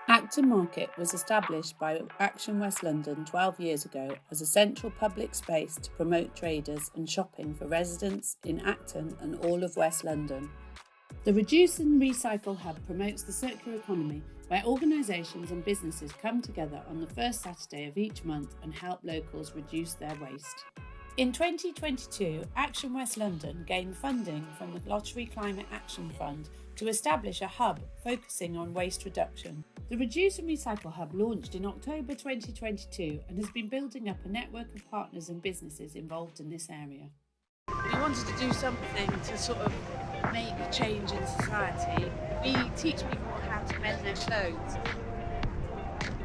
Acton Market was established by Action West London 12 years ago as a central public space to promote traders and shopping for residents in Acton and all of West London. The Reduce and Recycle Hub promotes the circular economy, where organisations and businesses come together on the first Saturday of each month and help locals reduce their waste. In 2022, Action West London gained funding from the Lottery Climate Action Fund to establish a hub focusing on waste reduction. The Reduce and Recycle Hub launched in October 2022 and has been building up a network of partners and businesses involved in this area. We wanted to do something to sort of make a change in society. We teach people how to mend their clothes.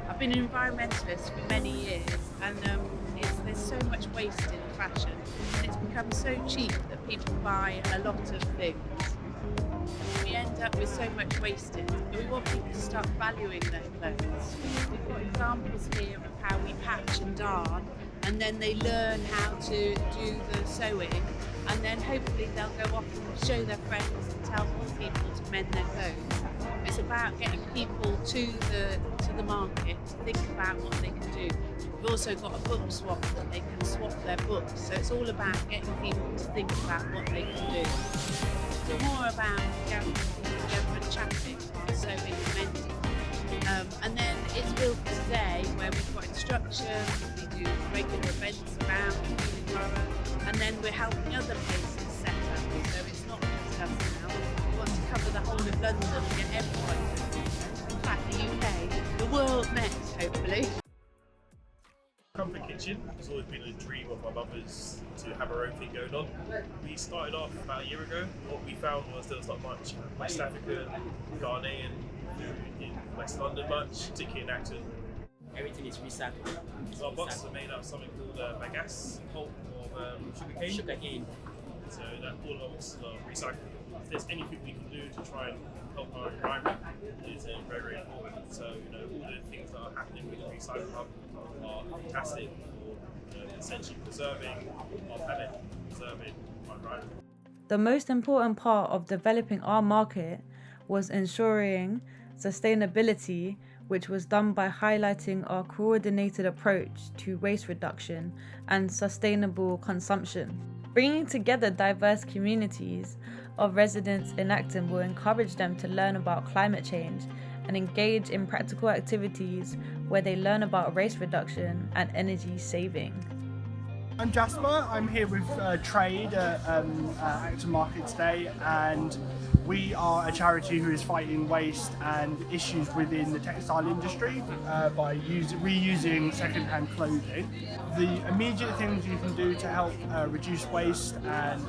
I've been an environmentalist for many years, and there's so much waste in fashion, and it's become so cheap that people buy a lot of things. We end up with so much wasted, but we want people to start valuing their clothes. We've got examples here of how we patch and darn, and then they learn how to do the sewing, and then hopefully they'll go off and show their friends and tell more people to mend their clothes. It's about getting people to the market to think about what they can do. We've also got a book swap that they can swap their books, so it's all about getting people to think about what they can do. It's more about getting people together and chatting, so implementing. And then it's built for today, where we've got instruction, we do regular events around the borough, and then we're helping other places set up, so it's not just us now. We want to cover the whole of London and get everyone, in fact the UK, the world next, hopefully. Comfort Kitchen has always been a dream of my mother's to have her own thing going on. We started off about a year ago. What we found was there was not much West African, Ghanaian food in West London much, particularly in Acton. Everything is recycled. So our boxes are made out of something called bagasse, pulp of sugarcane. So that all of our boxes are recycled. If there's anything we can do to try and help our environment, it's very, very important. So all the things that are happening with the recycle hub are fantastic for essentially preserving our planet, preserving our environment. The most important part of developing our market was ensuring sustainability, which was done by highlighting our coordinated approach to waste reduction and sustainable consumption. Bringing together diverse communities of residents in Acton will encourage them to learn about climate change and engage in practical activities where they learn about waste reduction and energy saving. I'm Jasper. I'm here with Trade at Acton Market today, and we are a charity who is fighting waste and issues within the textile industry by reusing second-hand clothing. The immediate things you can do to help reduce waste and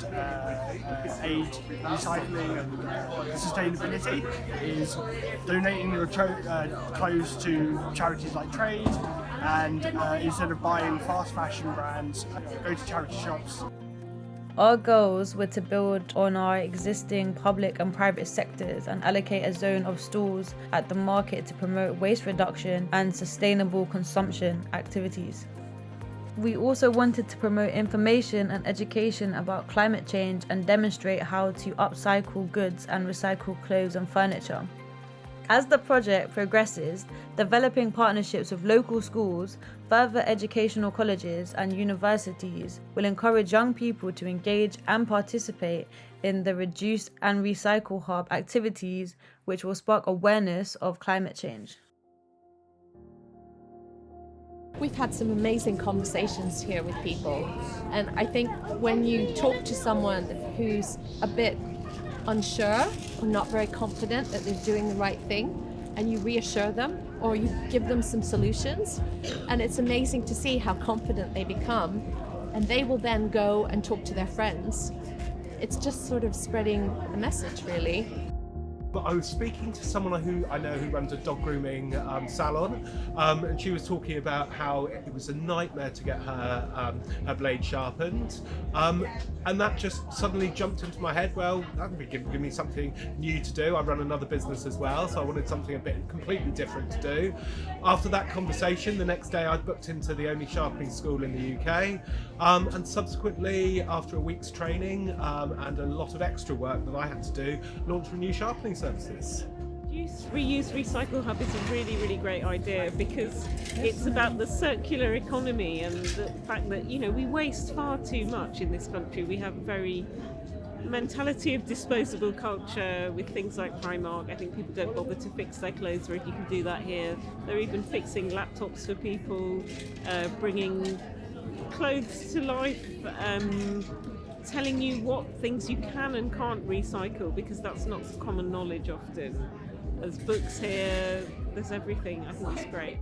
aid recycling and sustainability is donating your clothes to charities like Trade, and instead of buying fast fashion brands, go to charity shops. Our goals were to build on our existing public and private sectors and allocate a zone of stalls at the market to promote waste reduction and sustainable consumption activities. We also wanted to promote information and education about climate change and demonstrate how to upcycle goods and recycle clothes and furniture. As the project progresses, developing partnerships with local schools, further educational colleges and universities will encourage young people to engage and participate in the Reduce and Recycle Hub activities, which will spark awareness of climate change. We've had some amazing conversations here with people, and I think when you talk to someone who's a bit unsure or not very confident that they're doing the right thing, and you reassure them or you give them some solutions, and it's amazing to see how confident they become, and they will then go and talk to their friends. It's just sort of spreading the message, really. But I was speaking to someone who I know who runs a dog grooming salon, and she was talking about how it was a nightmare to get her blade sharpened, and that just suddenly jumped into my head. Well, that would give me something new to do. I run another business as well, so I wanted something a bit completely different to do. After that conversation, the next day I booked into the only sharpening school in the UK, and subsequently, after a week's training and a lot of extra work that I had to do, launched Renew Sharpening Services. Reuse Recycle Hub is a really, really great idea because it's about the circular economy and the fact that, you know, we waste far too much in this country. We have a very mentality of disposable culture with things like Primark. I think people don't bother to fix their clothes, where you can do that here. They're even fixing laptops for people, bringing clothes to life, telling you what things you can and can't recycle, because that's not common knowledge often. There's books here, there's everything. I think it's great.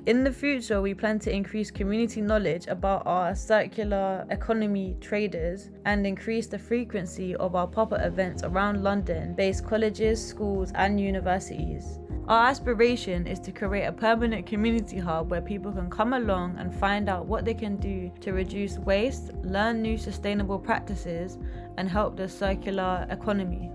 In the future, we plan to increase community knowledge about our circular economy traders and increase the frequency of our pop-up events around London-based colleges, schools and universities. Our aspiration is to create a permanent community hub where people can come along and find out what they can do to reduce waste, learn new sustainable practices and help the circular economy.